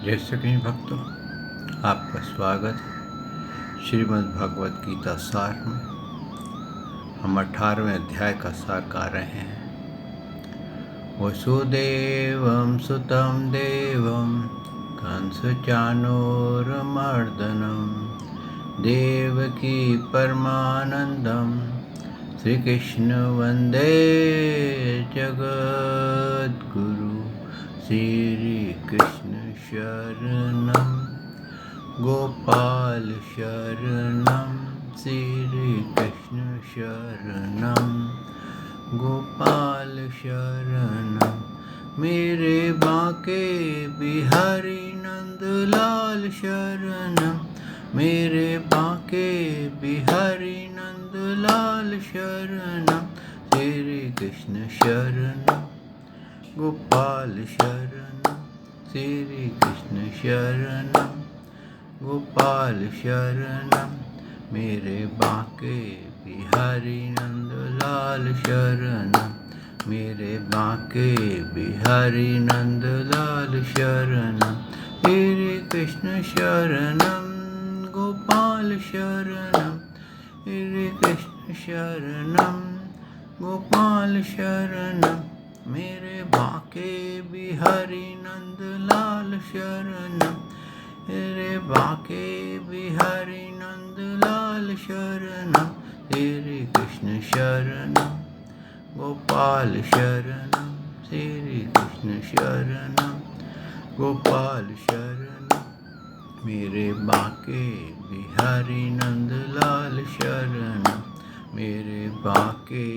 जय श्री कृष्ण भक्तों, आपका स्वागत है श्रीमद् भगवत गीता सार में। हम 18वें अध्याय का सार गा रहे हैं। वसुदेवं सुतं देवं कंसचाणूरमर्दनं देवकी परमानंदं श्रीकृष्ण वंदे जगद्गुरु। श्री कृष्ण शरणं गोपाल शरणं, श्री कृष्ण शरणं गोपाल शरणं। मेरे बांके बिहारी नंदलाल शरणं, मेरे बांके बिहारी नंदलाल शरणं। श्री कृष्ण शरणं गोपाल शरणं, श्री कृष्ण शरणं गोपाल शरणं। मेरे बांके बिहारी नंदलाल शरणं, मेरे बांके बिहारी नंदलाल शरणं। श्री कृष्ण शरणं गोपाल शरणं, श्री कृष्ण शरणं गोपाल शरणं। मेरे बांके बिहारी नंदलाल शरणं, मेरे बांके बिहारी नंदलाल शरणं। श्री कृष्ण शरणं गोपाल शरणं, श्री कृष्ण शरणं गोपाल शरणं। मेरे बांके बिहारी नंदलाल शरणं, मेरे बांके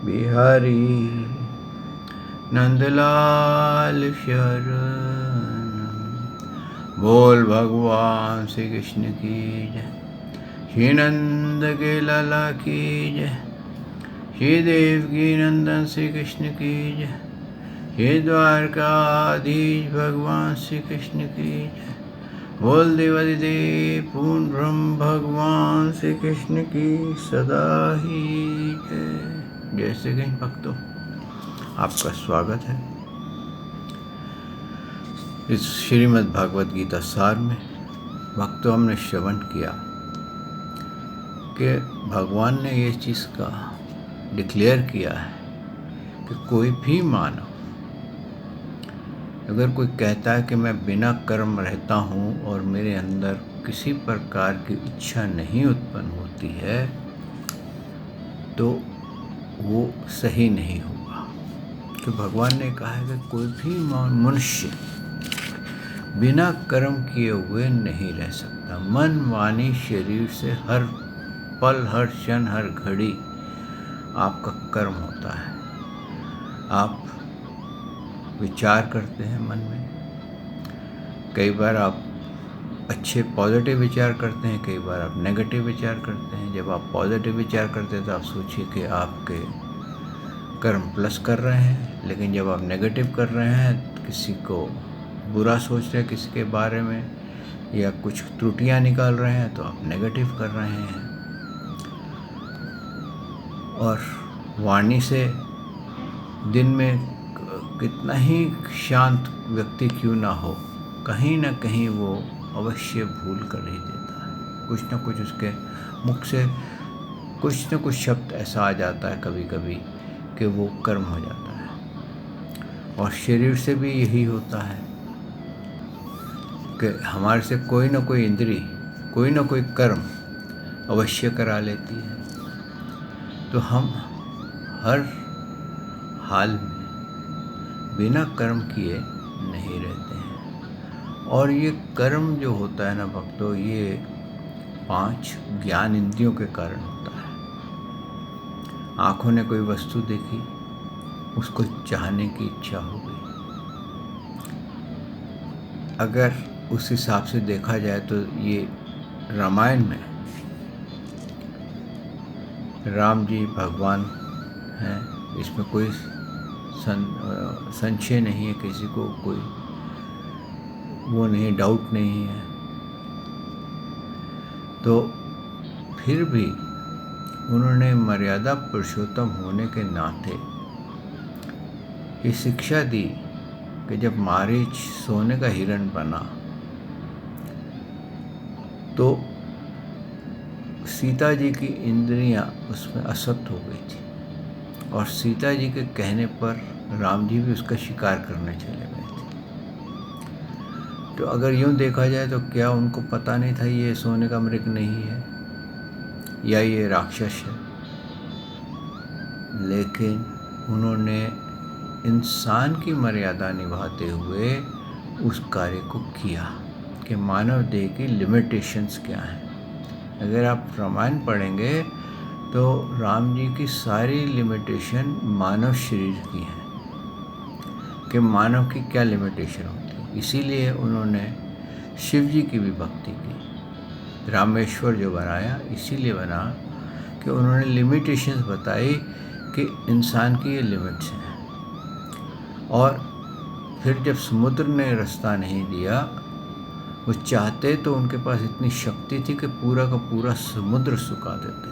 बिहारी नंदलाल शरणं। बोल भगवान श्री कृष्ण की जय, श्री नंद के लाला की जय, श्री देवकी नंदन श्री कृष्ण की जय, श्री द्वारकाधीश भगवान श्री कृष्ण की जय। बोल देवादिदेव पूर्ण ब्रह्म भगवान श्री कृष्ण की सदा ही जय। जय श्री कृष्ण भक्तों, आपका स्वागत है इस श्रीमद् भागवत गीता सार में। भक्तों, हमने श्रवण किया कि भगवान ने ये चीज़ का डिक्लेयर किया है कि कोई भी मानव अगर कोई कहता है कि मैं बिना कर्म रहता हूँ और मेरे अंदर किसी प्रकार की इच्छा नहीं उत्पन्न होती है, तो वो सही नहीं होगा। तो भगवान ने कहा है कि कोई भी मनुष्य बिना कर्म किए हुए नहीं रह सकता। मन वाणी शरीर से हर पल, हर क्षण, हर घड़ी आपका कर्म होता है। आप विचार करते हैं मन में, कई बार आप अच्छे पॉजिटिव विचार करते हैं, कई बार आप नेगेटिव विचार करते हैं। जब आप पॉजिटिव विचार करते हैं तो आप सोचिए कि आपके कर्म प्लस कर रहे हैं, लेकिन जब आप नेगेटिव कर रहे हैं, किसी को बुरा सोच रहे हैं किसी के बारे में, या कुछ त्रुटियां निकाल रहे हैं, तो आप नेगेटिव कर रहे हैं। और वाणी से दिन में कितना ही शांत व्यक्ति क्यों ना हो, कहीं ना कहीं वो अवश्य भूल कर ही देता है। कुछ ना कुछ उसके मुख से कुछ न कुछ शब्द ऐसा आ जाता है कभी कभी कि वो कर्म हो जाता है। और शरीर से भी यही होता है कि हमारे से कोई ना कोई इंद्री, कोई ना कोई कर्म अवश्य करा लेती है। तो हम हर हाल में बिना कर्म किए नहीं रहते हैं। और ये कर्म जो होता है ना भक्तों, ये 5 ज्ञान इंद्रियों के कारण होता है। आँखों ने कोई वस्तु देखी, उसको चाहने की इच्छा हो गई। अगर उस हिसाब से देखा जाए तो ये रामायण में राम जी भगवान हैं, इसमें कोई संशय नहीं है, किसी को कोई वो नहीं, डाउट नहीं है। तो फिर भी उन्होंने मर्यादा पुरुषोत्तम होने के नाते ये शिक्षा दी कि जब मारीच सोने का हिरण बना तो सीता जी की इंद्रियां उसमें असक्त हो गई थी और सीता जी के कहने पर राम जी भी उसका शिकार करने चले गए थे। तो अगर यूँ देखा जाए तो क्या उनको पता नहीं था ये सोने का मृग नहीं है या ये राक्षस है? लेकिन उन्होंने इंसान की मर्यादा निभाते हुए उस कार्य को किया कि मानव देह की लिमिटेशंस क्या हैं। अगर आप रामायण पढ़ेंगे तो राम जी की सारी लिमिटेशन मानव शरीर की हैं कि मानव की क्या लिमिटेशन होती है। इसीलिए उन्होंने शिव जी की भी भक्ति की। रामेश्वर जो बनाया इसीलिए बना कि उन्होंने लिमिटेशंस बताई कि इंसान की ये लिमिट्स हैं। और फिर जब समुद्र ने रास्ता नहीं दिया, वो चाहते तो उनके पास इतनी शक्ति थी कि पूरा का पूरा समुद्र सुखा देते,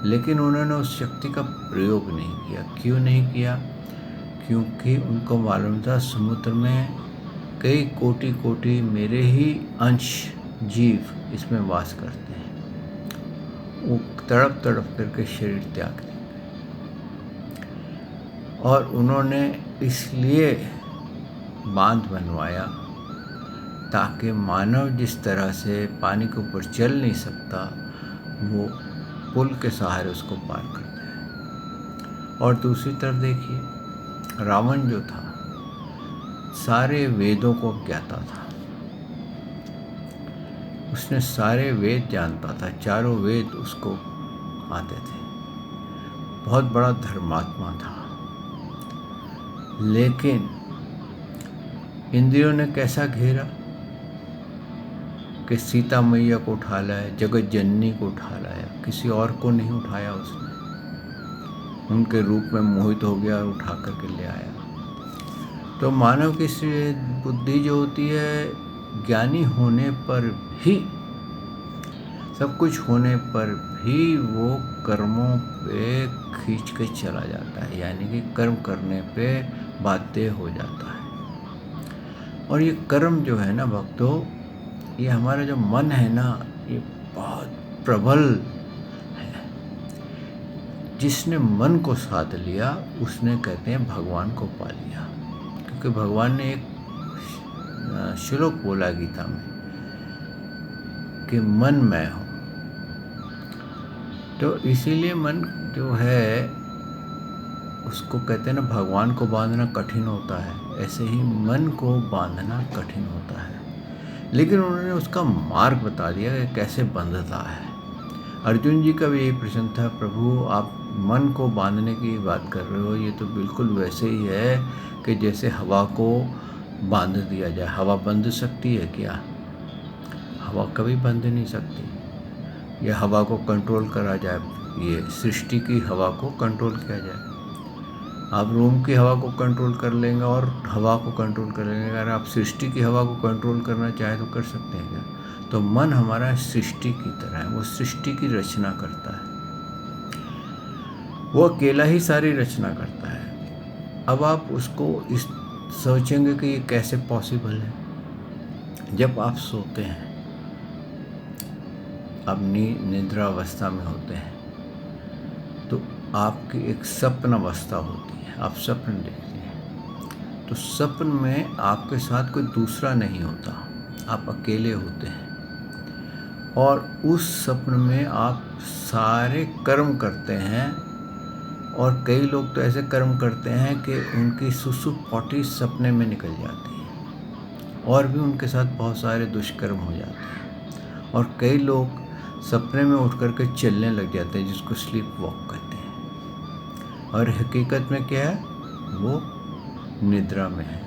लेकिन उन्होंने उस शक्ति का प्रयोग नहीं किया। क्यों नहीं किया? क्योंकि उनको मालूम था समुद्र में कई कोटि कोटि मेरे ही अंश जीव इसमें वास करते हैं। वो तड़प तड़प करके शरीर त्याग देंगे। और उन्होंने इसलिए बांध बनवाया ताकि मानव जिस तरह से पानी के ऊपर चल नहीं सकता, वो पुल के सहारे उसको पार कर दे। और दूसरी तरफ देखिए, रावण जो था सारे वेदों को ज्ञाता था। उसने सारे वेद जानता था, चारों वेद उसको आते थे, बहुत बड़ा धर्मात्मा था। लेकिन इंद्रियों ने कैसा घेरा कि सीता मैया को उठा लाया, जगत जननी को उठा लाया, किसी और को नहीं उठाया उसने। उनके रूप में मोहित हो गया और उठा करके ले आया। तो मानव की बुद्धि जो होती है, ज्ञानी होने पर भी, सब कुछ होने पर भी वो कर्मों पे खींच के चला जाता है, यानी कि कर्म करने पे बाध्य हो जाता है। और ये कर्म जो है ना भक्तों, ये हमारा जो मन है ना, ये बहुत प्रबल है। जिसने मन को साध लिया उसने, कहते हैं, भगवान को पा लिया। क्योंकि भगवान ने एक श्लोक बोला गीता में कि मन मैं हूँ। तो इसीलिए मन जो है उसको, कहते हैं ना, भगवान को बांधना कठिन होता है, ऐसे ही मन को बांधना कठिन होता है। लेकिन उन्होंने उसका मार्ग बता दिया कि कैसे बंधता है। अर्जुन जी का भी यही प्रश्न था, प्रभु आप मन को बांधने की बात कर रहे हो, ये तो बिल्कुल वैसे ही है कि जैसे हवा को बांध दिया जाए। हवा बंध सकती है क्या? हवा कभी बंध नहीं सकती। या हवा को कंट्रोल करा जाए, ये सृष्टि की हवा को कंट्रोल किया जाए। आप रूम की हवा को कंट्रोल कर लेंगे और हवा को कंट्रोल कर लेंगे। अगर आप सृष्टि की हवा को कंट्रोल करना चाहें तो कर सकते हैं क्या? तो मन हमारा सृष्टि की तरह है, वो सृष्टि की रचना करता है, वो अकेला ही सारी रचना करता है। अब आप उसको इस सोचेंगे कि ये कैसे पॉसिबल है। जब आप सोते हैं, आप निद्रावस्था में होते हैं, तो आपकी एक स्वप्न अवस्था होती है, आप स्वप्न देखते हैं। तो स्वप्न में आपके साथ कोई दूसरा नहीं होता, आप अकेले होते हैं। और उस स्वप्न में आप सारे कर्म करते हैं। और कई लोग तो ऐसे कर्म करते हैं कि उनकी सुसुप्ति सपने में निकल जाती है और भी उनके साथ बहुत सारे दुष्कर्म हो जाते हैं। और कई लोग सपने में उठ करके चलने लग जाते हैं, जिसको स्लीप वॉक कहते हैं। और हकीकत में क्या है? वो निद्रा में है।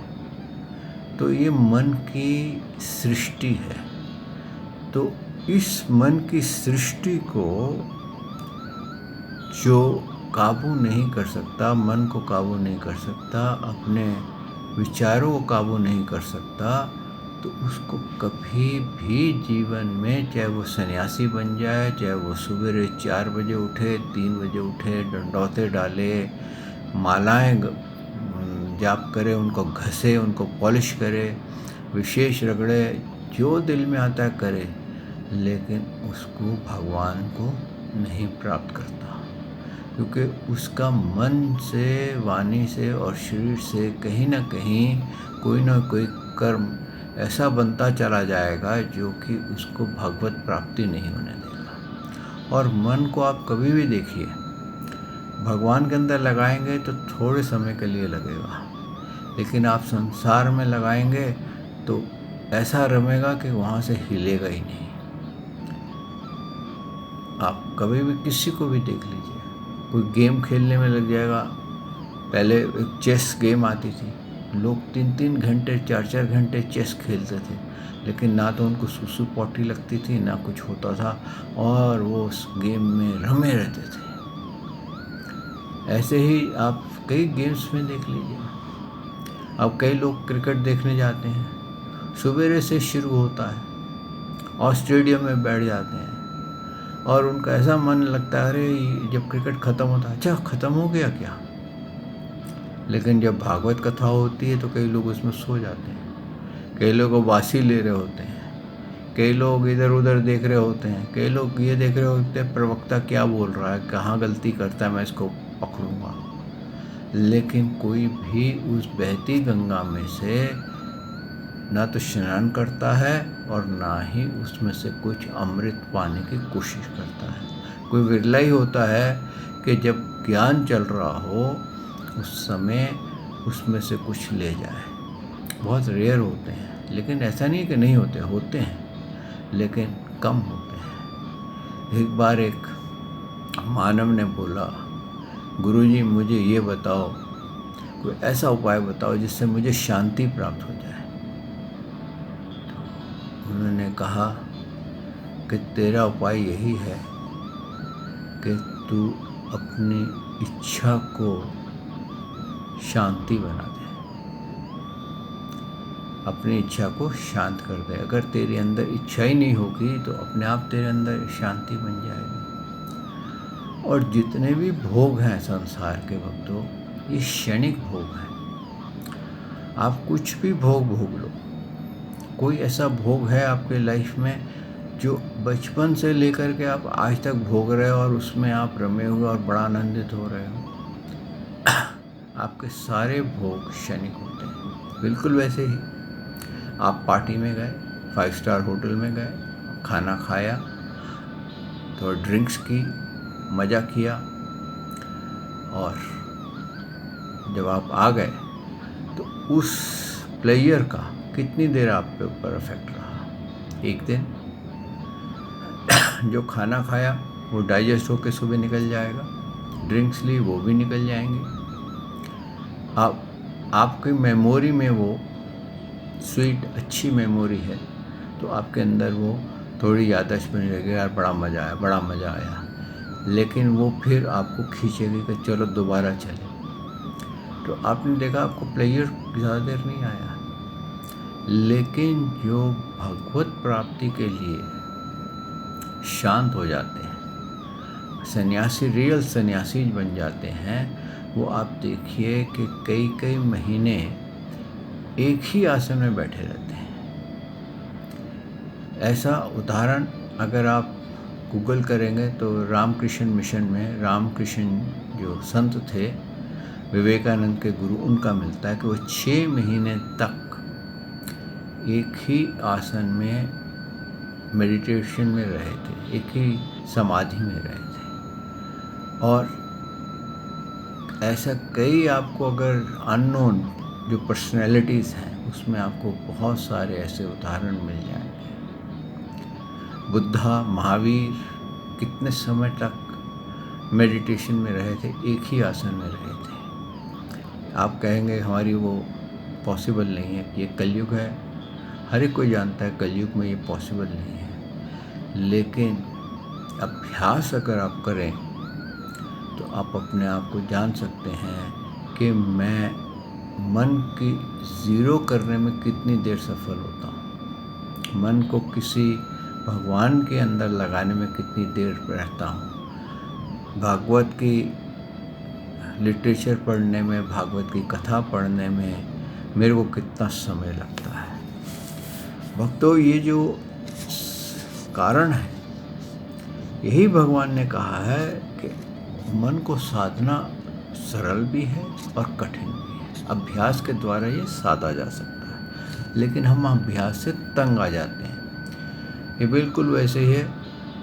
तो ये मन की सृष्टि है। तो इस मन की सृष्टि को जो काबू नहीं कर सकता, मन को काबू नहीं कर सकता, अपने विचारों को काबू नहीं कर सकता, तो उसको कभी भी जीवन में, चाहे वो सन्यासी बन जाए, चाहे वो सवेरे 4 बजे उठे, 3 बजे उठे, डंडौते डाले, मालाएं जाप करे, उनको घसे, उनको पॉलिश करे, विशेष रगड़े, जो दिल में आता है करे, लेकिन उसको भगवान को नहीं प्राप्त करता, क्योंकि उसका मन से, वाणी से और शरीर से कहीं ना कहीं कोई ना कोई कर्म ऐसा बनता चला जाएगा जो कि उसको भगवत प्राप्ति नहीं होने देगा। और मन को आप कभी भी देखिए, भगवान के अंदर लगाएंगे तो थोड़े समय के लिए लगेगा, लेकिन आप संसार में लगाएंगे तो ऐसा रमेगा कि वहाँ से हिलेगा ही नहीं। आप कभी भी किसी को भी देख लीजिए, कोई गेम खेलने में लग जाएगा। पहले एक चेस गेम आती थी, लोग 3-3 घंटे 4-4 घंटे चेस खेलते थे, लेकिन ना तो उनको सुसु पॉटी लगती थी, ना कुछ होता था, और वो उस गेम में रमे रहते थे। ऐसे ही आप कई गेम्स में देख लीजिए। अब कई लोग क्रिकेट देखने जाते हैं, सवेरे से शुरू होता है और स्टेडियम में बैठ जाते हैं, और उनका ऐसा मन लगता है, अरे जब क्रिकेट ख़त्म होता है, अच्छा ख़त्म हो गया क्या। लेकिन जब भागवत कथा होती है तो कई लोग उसमें सो जाते हैं, कई लोग वासी ले रहे होते हैं, कई लोग इधर उधर देख रहे होते हैं, कई लोग ये देख रहे होते हैं प्रवक्ता क्या बोल रहा है, कहाँ गलती करता है, मैं इसको पकड़ूंगा। लेकिन कोई भी उस बहती गंगा में से ना तो स्नान करता है और ना ही उसमें से कुछ अमृत पाने की कोशिश करता है। कोई विरला ही होता है कि जब ज्ञान चल रहा हो उस समय उसमें से कुछ ले जाए। बहुत रेयर होते हैं, लेकिन ऐसा नहीं कि नहीं होते, होते हैं, लेकिन कम होते हैं। एक बार एक मानव ने बोला, गुरुजी मुझे ये बताओ, कोई ऐसा उपाय बताओ जिससे मुझे शांति प्राप्त हो जाए। तो उन्होंने कहा कि तेरा उपाय यही है कि तू अपनी इच्छा को शांति बना दे, अपनी इच्छा को शांत कर दे। अगर तेरे अंदर इच्छा ही नहीं होगी तो अपने आप तेरे अंदर शांति बन जाएगी। और जितने भी भोग हैं संसार के भक्तों, ये क्षणिक भोग हैं। आप कुछ भी भोग भोग लो, कोई ऐसा भोग है आपके लाइफ में जो बचपन से लेकर के आप आज तक भोग रहे हो और उसमें आप रमे हुए और बड़ा आनंदित हो रहे हो। आपके सारे भोग क्षणिक होते हैं। बिल्कुल वैसे ही आप पार्टी में गए, 5 स्टार होटल में गए, खाना खाया, तो ड्रिंक्स की, मज़ा किया, और जब आप आ गए तो उस प्लेयर का कितनी देर आप पे ऊपर इफेक्ट रहा। एक दिन जो खाना खाया वो डाइजेस्ट होकर सुबह निकल जाएगा, ड्रिंक्स ली वो भी निकल जाएंगे। आपकी मेमोरी में वो स्वीट अच्छी मेमोरी है, तो आपके अंदर वो थोड़ी याददाश्त बनी रहेगी, यार बड़ा मज़ा आया, बड़ा मज़ा आया। लेकिन वो फिर आपको खींचेगी कि चलो दोबारा चले। तो आपने देखा आपको प्लेयर ज़्यादा देर नहीं आया, लेकिन जो भगवत प्राप्ति के लिए शांत हो जाते हैं, सन्यासी, रियल सन्यासी बन जाते हैं, वो आप देखिए कि कई कई महीने एक ही आसन में बैठे रहते हैं। ऐसा उदाहरण अगर आप गूगल करेंगे तो रामकृष्ण मिशन में रामकृष्ण जो संत थे, विवेकानंद के गुरु, उनका मिलता है कि वो 6 महीने तक एक ही आसन में मेडिटेशन में रहे थे, एक ही समाधि में रहे थे। और ऐसा कई आपको अगर अननोन जो पर्सनैलिटीज़ हैं उसमें आपको बहुत सारे ऐसे उदाहरण मिल जाएंगे। बुद्धा, महावीर कितने समय तक मेडिटेशन में रहे थे, एक ही आसन में रहे थे। आप कहेंगे हमारी वो पॉसिबल नहीं है, ये कलयुग है, हर एक कोई जानता है कलयुग में ये पॉसिबल नहीं है। लेकिन अभ्यास अगर आप करें तो आप अपने आप को जान सकते हैं कि मैं मन की ज़ीरो करने में कितनी देर सफल होता हूँ, मन को किसी भगवान के अंदर लगाने में कितनी देर रहता हूँ। भागवत की लिटरेचर पढ़ने में, भागवत की कथा पढ़ने में मेरे को कितना समय लगता है। भक्तों, ये जो कारण है, यही भगवान ने कहा है कि मन को साधना सरल भी है और कठिन भी है। अभ्यास के द्वारा ये साधा जा सकता है, लेकिन हम अभ्यास से तंग आ जाते हैं। ये बिल्कुल वैसे ही है,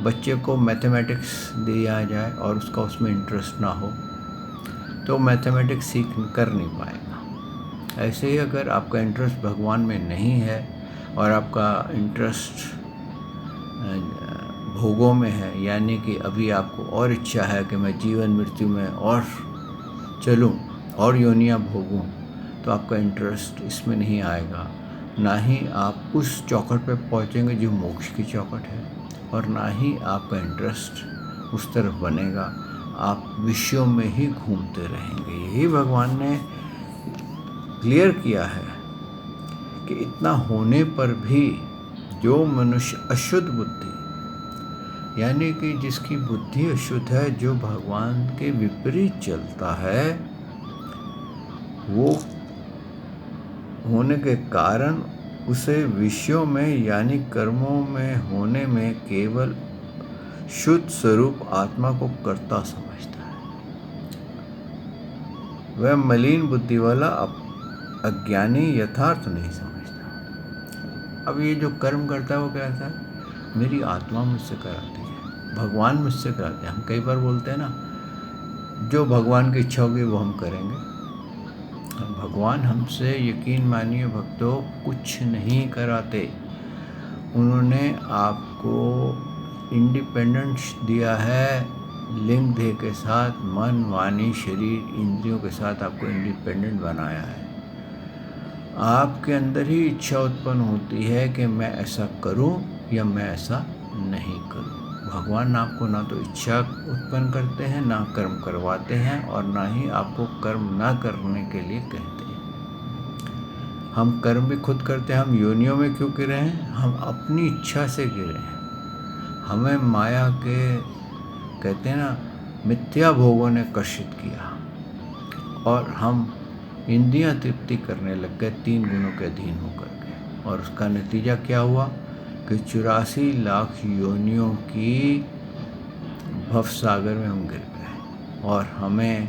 बच्चे को मैथमेटिक्स दिया जाए और उसका उसमें इंटरेस्ट ना हो तो मैथमेटिक्स सीख कर नहीं पाएगा। ऐसे ही अगर आपका इंटरेस्ट भगवान में नहीं है और आपका इंटरेस्ट भोगों में है, यानी कि अभी आपको और इच्छा है कि मैं जीवन मृत्यु में और चलूं और योनियां भोगूं, तो आपका इंटरेस्ट इसमें नहीं आएगा। ना ही आप उस चौखट पे पहुंचेंगे जो मोक्ष की चौखट है, और ना ही आपका इंटरेस्ट उस तरफ बनेगा। आप विषयों में ही घूमते रहेंगे। यही भगवान ने क्लियर किया है कि इतना होने पर भी जो मनुष्य अशुद्ध बुद्धि, यानी कि जिसकी बुद्धि अशुद्ध है, जो भगवान के विपरीत चलता है, वो होने के कारण उसे विषयों में यानी कर्मों में होने में केवल शुद्ध स्वरूप आत्मा को कर्ता समझता है। वह मलिन बुद्धि वाला अज्ञानी यथार्थ नहीं समझता। अब ये जो कर्म करता है वो कहता है मेरी आत्मा मुझसे कराती है, भगवान मुझसे कराते हैं। हम कई बार बोलते हैं ना, जो भगवान की इच्छा होगी वो हम करेंगे। भगवान हमसे, यकीन मानिए भक्तों, कुछ नहीं कराते। उन्होंने आपको इंडिपेंडेंस दिया है, लिंग देह के साथ, मन, वाणी, शरीर, इंद्रियों के साथ आपको इंडिपेंडेंट बनाया है। आपके अंदर ही इच्छा उत्पन्न होती है कि मैं ऐसा करूं या मैं ऐसा नहीं करूं। भगवान आपको ना तो इच्छा उत्पन्न करते हैं, ना कर्म करवाते हैं, और ना ही आपको कर्म ना करने के लिए कहते हैं। हम कर्म भी खुद करते हैं। हम योनियों में क्यों गिरे हैं? हम अपनी इच्छा से गिरे हैं। हमें माया के, कहते हैं ना, मिथ्या भोगों ने कर्षित किया और हम इंद्रियां तृप्ति करने लग गए 3 गुणों के अधीन होकर के। और उसका नतीजा क्या हुआ कि 84 लाख योनियों की भवसागर में हम गिर गए, और हमें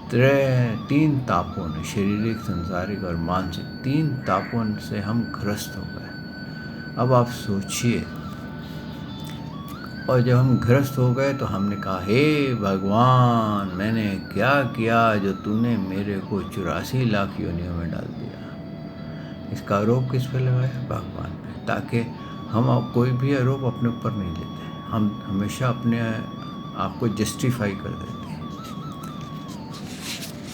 3 तापों ने, शारीरिक, सांसारिक और मानसिक 3 तापों से हम ग्रस्त हो गए। अब आप सोचिए, और जब हम ग्रस्त हो गए तो हमने कहा, हे भगवान, मैंने क्या किया जो तूने मेरे को 84 लाख योनियों में डाल दिया। इसका आरोप किस पे लगाया? भगवान पे, ताकि हम कोई भी आरोप अपने ऊपर नहीं लेते। हम हमेशा अपने आप को जस्टिफाई कर देते हैं।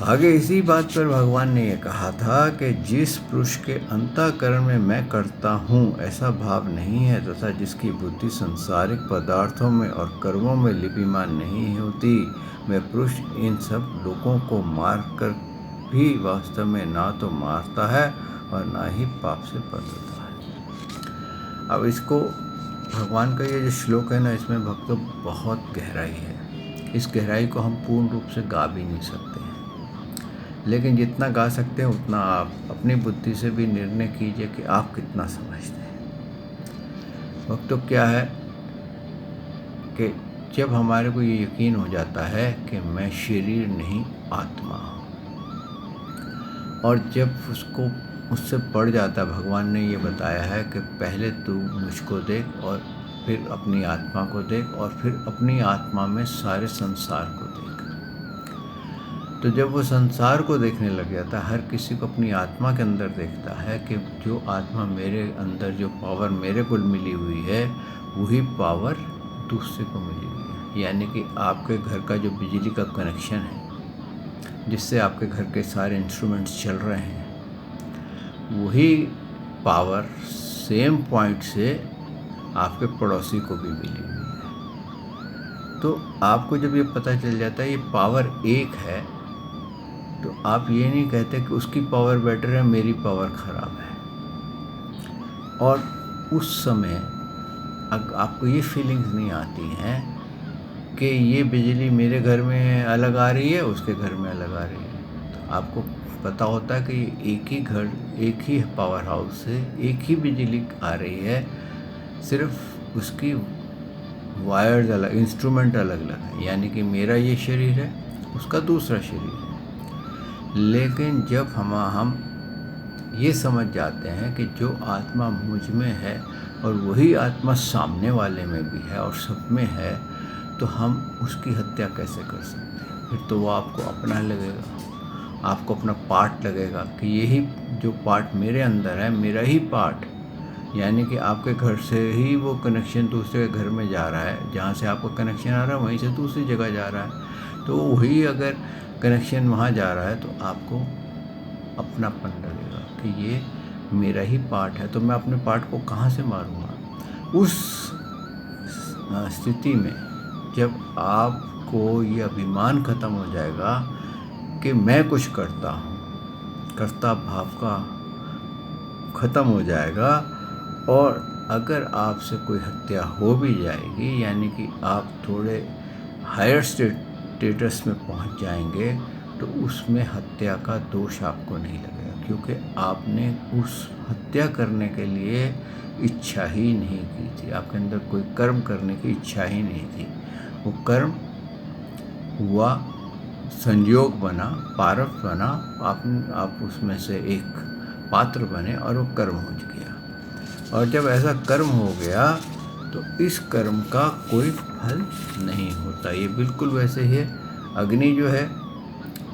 आगे इसी बात पर भगवान ने ये कहा था कि जिस पुरुष के अंतःकरण में मैं करता हूँ ऐसा भाव नहीं है, तथा जिसकी बुद्धि संसारिक पदार्थों में और कर्मों में लिपिमान नहीं होती, वह पुरुष इन सब लोगों को मार कर भी वास्तव में ना तो मारता है और ना ही पाप से बचता है। अब इसको, भगवान का ये जो श्लोक है ना, इसमें भक्तों बहुत गहराई है। इस गहराई को हम पूर्ण रूप से गा भी नहीं सकते हैं, लेकिन जितना गा सकते हैं उतना आप अपनी बुद्धि से भी निर्णय कीजिए कि आप कितना समझते हैं। भक्तों, क्या है कि जब हमारे को ये यकीन हो जाता है कि मैं शरीर नहीं आत्मा हूँ, और जब उसको उससे बढ़ जाता है, भगवान ने ये बताया है कि पहले तू मुझको देख और फिर अपनी आत्मा को देख और फिर अपनी आत्मा में सारे संसार को देख। तो जब वो संसार को देखने लग जाता है, हर किसी को अपनी आत्मा के अंदर देखता है कि जो आत्मा मेरे अंदर, जो पावर मेरे को मिली हुई है, वही पावर दूसरे को मिली हुई है। यानी कि आपके घर का जो बिजली का कनेक्शन है, जिससे आपके घर के सारे इंस्ट्रूमेंट्स चल रहे हैं, वही पावर सेम पॉइंट से आपके पड़ोसी को भी मिली हुई है। तो आपको जब ये पता चल जाता है ये पावर एक है, तो आप ये नहीं कहते कि उसकी पावर बेटर है, मेरी पावर ख़राब है। और उस समय आपको ये फीलिंग्स नहीं आती हैं कि ये बिजली मेरे घर में अलग आ रही है, उसके घर में अलग आ रही है। तो आपको पता होता है कि एक ही घर, एक ही पावर हाउस से एक ही बिजली आ रही है, सिर्फ उसकी वायर्स अलग, इंस्ट्रूमेंट अलग अलग है। यानी कि मेरा ये शरीर है, उसका दूसरा शरीर है। लेकिन जब हम ये समझ जाते हैं कि जो आत्मा मुझ में है और वही आत्मा सामने वाले में भी है और सब में है, तो हम उसकी हत्या कैसे कर सकते हैं? फिर तो वो आपको अपना लगेगा, आपको अपना पार्ट लगेगा कि यही जो पार्ट मेरे अंदर है, मेरा ही पार्ट। यानी कि आपके घर से ही वो कनेक्शन दूसरे घर में जा रहा है, जहाँ से आपको कनेक्शन आ रहा है वहीं से दूसरी जगह जा रहा है। तो वही अगर कनेक्शन वहाँ जा रहा है तो आपको अपनापन लगेगा कि ये मेरा ही पार्ट है, तो मैं अपने पार्ट को कहाँ से मारूंगा? उस स्थिति में जब आपको ये अभिमान ख़त्म हो जाएगा कि मैं कुछ करता हूँ, कर्ता भाव का ख़त्म हो जाएगा, और अगर आपसे कोई हत्या हो भी जाएगी, यानी कि आप थोड़े हायर स्टेटस में पहुंच जाएंगे, तो उसमें हत्या का दोष आपको नहीं लगेगा, क्योंकि आपने उस हत्या करने के लिए इच्छा ही नहीं की थी। आपके अंदर कोई कर्म करने की इच्छा ही नहीं थी। वो कर्म हुआ, संयोग बना, पारब्ध बना, आप उसमें से एक पात्र बने और वो कर्म हो गया। और जब ऐसा कर्म हो गया तो इस कर्म का कोई फल नहीं होता। ये बिल्कुल वैसे ही है, अग्नि जो है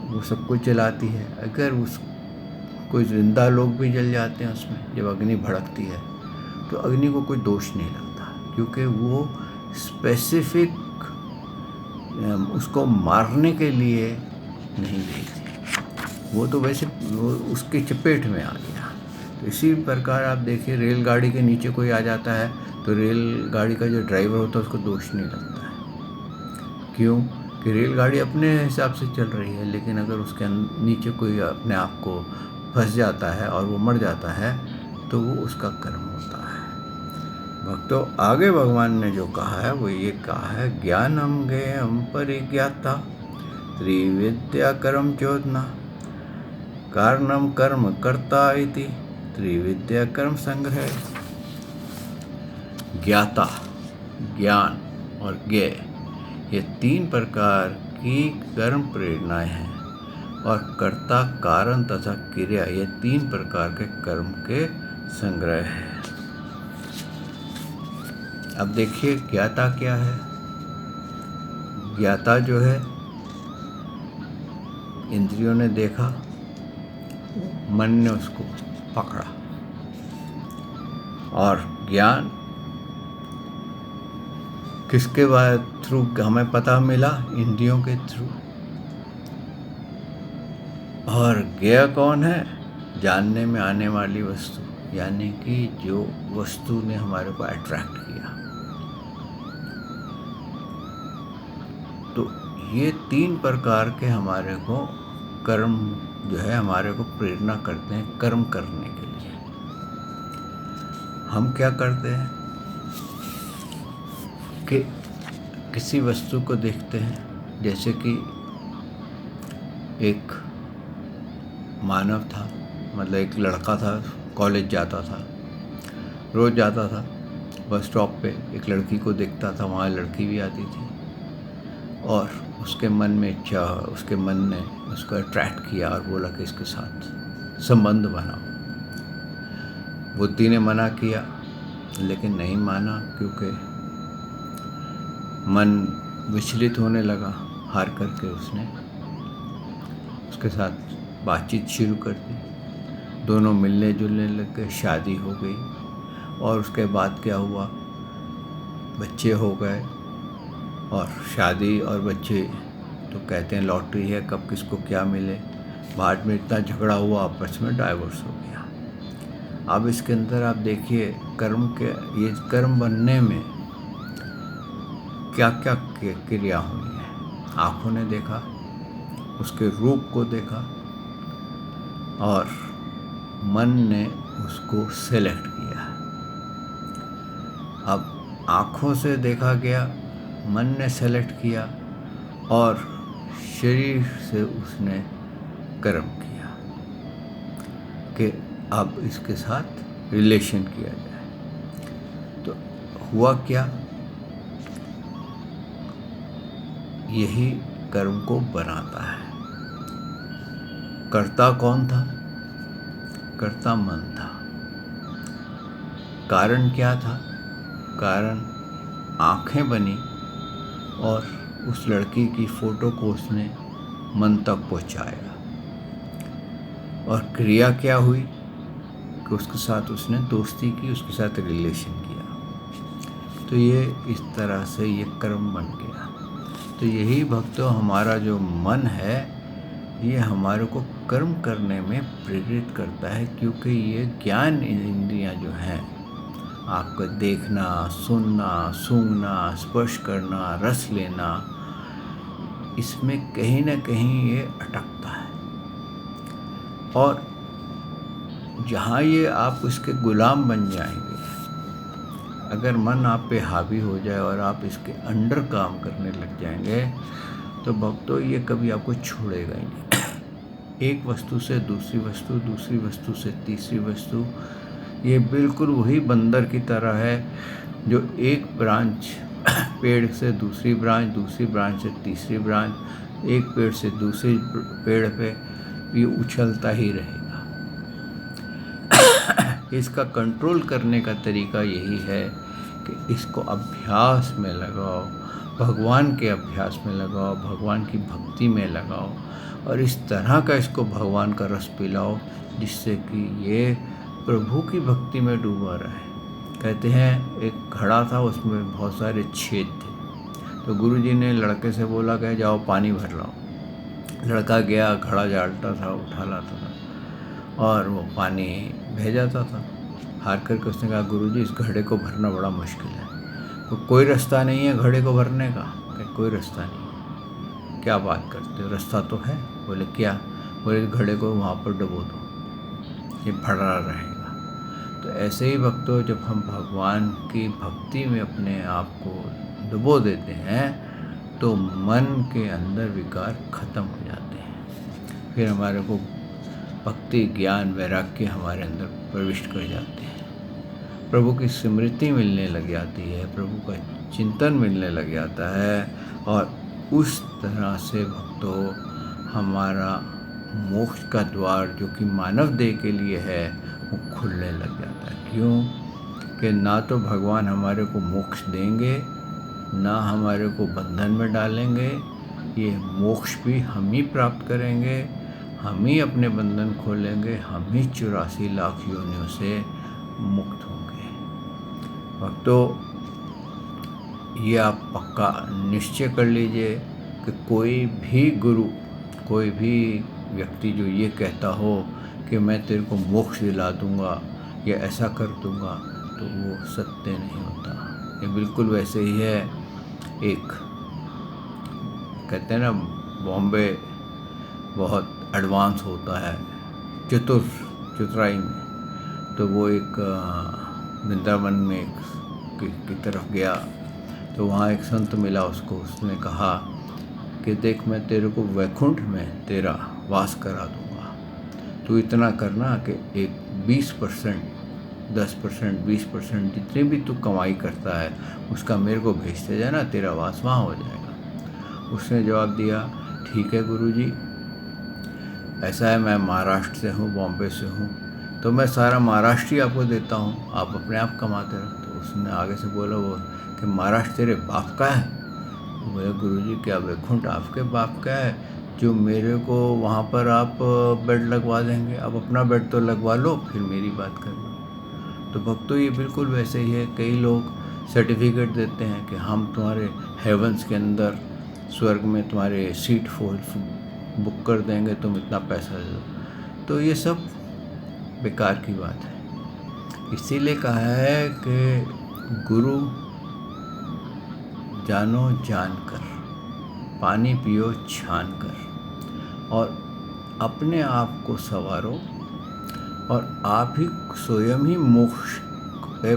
वो सब कुछ जलाती है। अगर उस कोई जिंदा लोग भी जल जाते हैं उसमें, जब अग्नि भड़कती है तो अग्नि को कोई दोष नहीं लगता, क्योंकि वो स्पेसिफिक उसको मारने के लिए नहीं गई थी, वो तो वैसे वो उसके चपेट में आ गया। तो इसी प्रकार आप देखिए, रेलगाड़ी के नीचे कोई आ जाता है तो रेलगाड़ी का जो ड्राइवर होता है उसको दोष नहीं लगता है। क्यों? कि रेलगाड़ी अपने हिसाब से चल रही है, लेकिन अगर उसके नीचे कोई अपने आप को फंस जाता है और वो मर जाता है तो वो उसका कर्म होता है। भक्तों, आगे भगवान ने जो कहा है वो ये कहा है, ज्ञानम ज्ञेयम परिज्ञाता त्रिविद्या कर्म चोदना कारणम कर्म कर्ता इति त्रिविद्या कर्म संग्रह। ज्ञाता, ज्ञान और ज्ञेय, ये तीन प्रकार की कर्म प्रेरणाएं हैं, और कर्ता, कारण तथा क्रिया, ये तीन प्रकार के कर्म के संग्रह है। अब देखिए ज्ञाता क्या है। ज्ञाता जो है, इंद्रियों ने देखा, मन ने उसको पकड़ा, और ज्ञान किसके थ्रू हमें पता मिला? इंद्रियों के थ्रू। और ज्ञेय कौन है? जानने में आने वाली वस्तु, यानी कि जो वस्तु ने हमारे को अट्रैक्ट किया। तो ये तीन प्रकार के हमारे को कर्म जो है हमारे को प्रेरणा करते हैं कर्म करने के लिए। हम क्या करते हैं कि किसी वस्तु को देखते हैं, जैसे कि एक मानव था, मतलब एक लड़का था, कॉलेज जाता था, रोज़ जाता था, बस स्टॉप पे एक लड़की को देखता था, वहाँ लड़की भी आती थी, और उसके मन में इच्छा, उसके मन ने उसको अट्रैक्ट किया और बोला कि इसके साथ संबंध बनाओ। बुद्धि ने मना किया, लेकिन नहीं माना, क्योंकि मन विचलित होने लगा। हार करके उसने उसके साथ बातचीत शुरू कर दी, दोनों मिलने जुलने लग गए, शादी हो गई। और उसके बाद क्या हुआ? बच्चे हो गए, और शादी और बच्चे तो कहते हैं लॉटरी है, कब किसको क्या मिले। बाद में इतना झगड़ा हुआ, आपस में डाइवोर्स हो गया। अब इसके अंदर आप देखिए कर्म के, ये कर्म बनने में क्या क्या क्रिया हुई है। आँखों ने देखा, उसके रूप को देखा, और मन ने उसको सेलेक्ट किया। अब आँखों से देखा गया मन ने सेलेक्ट किया और शरीर से उसने कर्म किया कि अब इसके साथ रिलेशन किया जाए। तो हुआ क्या, यही कर्म को बनाता है। कर्ता कौन था? कर्ता मन था। कारण क्या था? कारण आँखें बनी और उस लड़की की फ़ोटो को उसने मन तक पहुंचाया। और क्रिया क्या हुई कि उसके साथ उसने दोस्ती की, उसके साथ रिलेशन किया। तो ये इस तरह से ये कर्म बन गया। तो यही भक्तों हमारा जो मन है ये हमारे को कर्म करने में प्रेरित करता है, क्योंकि ये ज्ञान इंद्रियां जो हैं, आपको देखना, सुनना, सूंघना, स्पर्श करना, रस लेना, इसमें कहीं ना कहीं ये अटकता है। और जहाँ ये आप उसके गुलाम बन जाएंगे, अगर मन आप पे हावी हो जाए और आप इसके अंडर काम करने लग जाएंगे, तो भक्तों ये कभी आपको छोड़ेगा ही नहीं। एक वस्तु से दूसरी वस्तु, दूसरी वस्तु से तीसरी वस्तु, ये बिल्कुल वही बंदर की तरह है जो एक ब्रांच पेड़ से दूसरी ब्रांच, दूसरी ब्रांच से तीसरी ब्रांच, एक पेड़ से दूसरे पेड़ पे ये उछलता ही रहेगा। इसका कंट्रोल करने का तरीका यही है कि इसको अभ्यास में लगाओ, भगवान के अभ्यास में लगाओ, भगवान की भक्ति में लगाओ, और इस तरह का इसको भगवान का रस पिलाओ जिससे कि ये प्रभु की भक्ति में डूबा रहे। कहते हैं एक घड़ा था, उसमें बहुत सारे छेद थे। तो गुरुजी ने लड़के से बोला कि जाओ पानी भर लाओ। लड़का गया, घड़ा जालता था, उठा लाता था और वो पानी बह जाता था। हार करके उसने कहा गुरुजी इस घड़े को भरना बड़ा मुश्किल है, तो कोई रास्ता नहीं है घड़े को भरने का? कोई रास्ता नहीं। क्या बात करते हो, रास्ता तो है। बोले क्या? बोले घड़े को वहाँ पर डुबो दो, ये भरा रहेगा। तो ऐसे ही भक्तों, जब हम भगवान की भक्ति में अपने आप को डुबो देते हैं तो मन के अंदर विकार खत्म हो जाते हैं। फिर हमारे को भक्ति, ज्ञान, वैराग्य हमारे अंदर प्रविष्ट कर जाते हैं। प्रभु की स्मृति मिलने लग जाती है, प्रभु का चिंतन मिलने लग जाता है, और उस तरह से भक्तों हमारा मोक्ष का द्वार जो कि मानव देह के लिए है वो खुलने लग जाता है। क्यों? कि ना तो भगवान हमारे को मोक्ष देंगे, ना हमारे को बंधन में डालेंगे। ये मोक्ष भी हम ही प्राप्त करेंगे, हम ही अपने बंधन खोलेंगे, हम ही 84 लाख योनियों से मुक्त होंगे। भक्तों ये आप पक्का निश्चय कर लीजिए कि कोई भी गुरु, कोई भी व्यक्ति जो ये कहता हो कि मैं तेरे को मोक्ष दिला दूंगा या ऐसा कर दूंगा, तो वो सत्य नहीं होता। ये बिल्कुल वैसे ही है। एक कहते हैं ना, बॉम्बे बहुत एडवांस होता है चतुराई में, तो वो एक वृंदावन में की तरफ गया, तो वहाँ एक संत मिला उसको। उसने कहा कि देख मैं तेरे को वैकुंठ में तेरा वास करा दूंगा, तू इतना करना कि एक 20%, 10%, 20% जितनी भी तू कमाई करता है उसका मेरे को भेजते जाना, तेरा वास वहाँ हो जाएगा। उसने जवाब दिया ठीक है गुरुजी, ऐसा है मैं महाराष्ट्र से हूँ, बॉम्बे से हूँ, तो मैं सारा महाराष्ट्र ही आपको देता हूँ, आप अपने आप कमाते रहो। तो उसने आगे से बोला वो कि महाराष्ट्र तेरे बाप का है? तो बोले गुरुजी क्या वैकुंठ आपके बाप का है जो मेरे को वहाँ पर आप बेड लगवा देंगे? अब अपना बेड तो लगवा लो, फिर मेरी बात कर लो। तो भक्तों ये बिल्कुल वैसे ही है। कई लोग सर्टिफिकेट देते हैं कि हम तुम्हारे हेवंस के अंदर, स्वर्ग में तुम्हारे सीट बुक कर देंगे, तुम इतना पैसा दे दो। तो ये सब बेकार की बात है। इसीलिए कहा है कि गुरु जानो जानकर, पानी पियो छान कर, और अपने आप को संवारो, और आप ही स्वयं ही मोक्ष के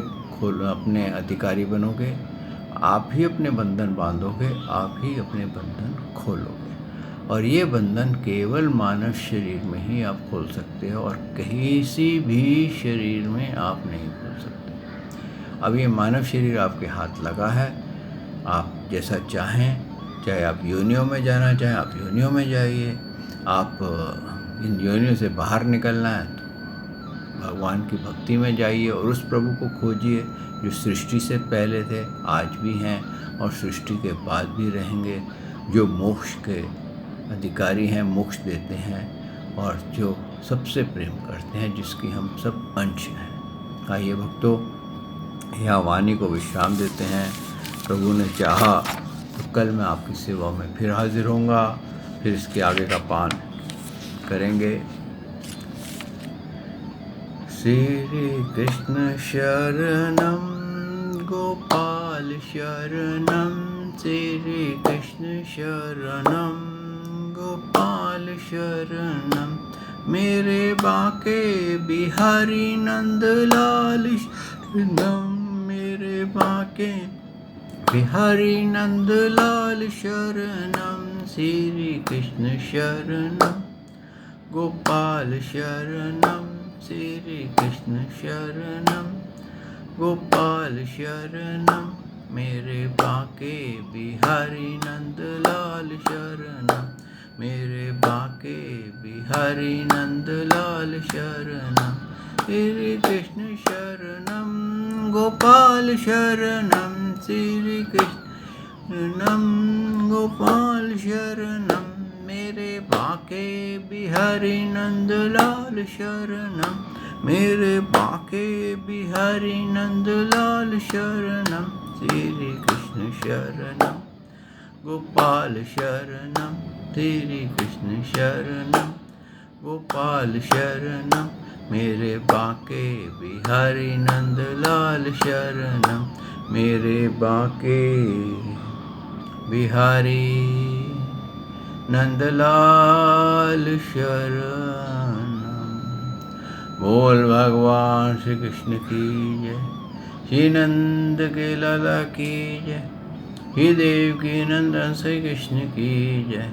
अपने अधिकारी बनोगे। आप ही अपने बंधन बांधोगे, आप ही अपने बंधन खोलोगे। और ये बंधन केवल मानव शरीर में ही आप खोल सकते हो और किसी भी शरीर में आप नहीं खोल सकते। अब ये मानव शरीर आपके हाथ लगा है, आप जैसा चाहें, चाहे आप योनियों में जाना चाहें आप योनियों में जाइए, आप इन योनियों से बाहर निकलना है तो भगवान की भक्ति में जाइए और उस प्रभु को खोजिए जो सृष्टि से पहले थे, आज भी हैं और सृष्टि के बाद भी रहेंगे, जो मोक्ष के अधिकारी हैं, मोक्ष देते हैं और जो सबसे प्रेम करते हैं, जिसकी हम सब अंश हैं। आइए भक्तों, यहाँ वाणी को विश्राम देते हैं। प्रभु ने चाहा तो कल मैं आपकी सेवा में फिर हाजिर होऊंगा, फिर इसके आगे का पान करेंगे। श्री कृष्ण शरणम गोपाल शरणम, श्री कृष्ण शरणम गोपाल शरणम, मेरे बाके बिहारी नंदलाल शरणम, मेरे बाके बिहारी नंदलाल शरणम, श्री कृष्ण शरणम गोपाल शरणम, श्री कृष्ण शरणम गोपाल शरणम, मेरे बाके बिहारी नंदलाल शरणम, मेरे बाके बिहारी नंदलाल शरणम, श्री कृष्ण शरणम गोपाल शरणम, श्री कृष्णम गोपाल शरणम, मेरे बाके बिहारी नंदलाल शरणम, मेरे बाके बिहारी नंदलाल शरणम, श्री कृष्ण शरणम गोपाल शरणम, श्री कृष्ण शरणम गोपाल शरणम, मेरे बाके बिहारी नंदलाल शरणम, मेरे बाके बिहारी नंदलाल शरणम। बोल भगवान श्री कृष्ण की जय, श्री नंद के लाला की जय, श्री देवकी नंदन श्री कृष्ण की जय,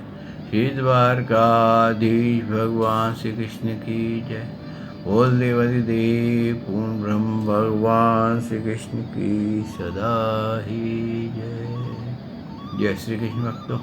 श्री द्वारकाधीश भगवान श्री कृष्ण की जय। बोल देवाधिदेव पूर्ण ब्रह्म भगवान श्री कृष्ण की सदा ही जय। जय श्री कृष्ण भक्तों।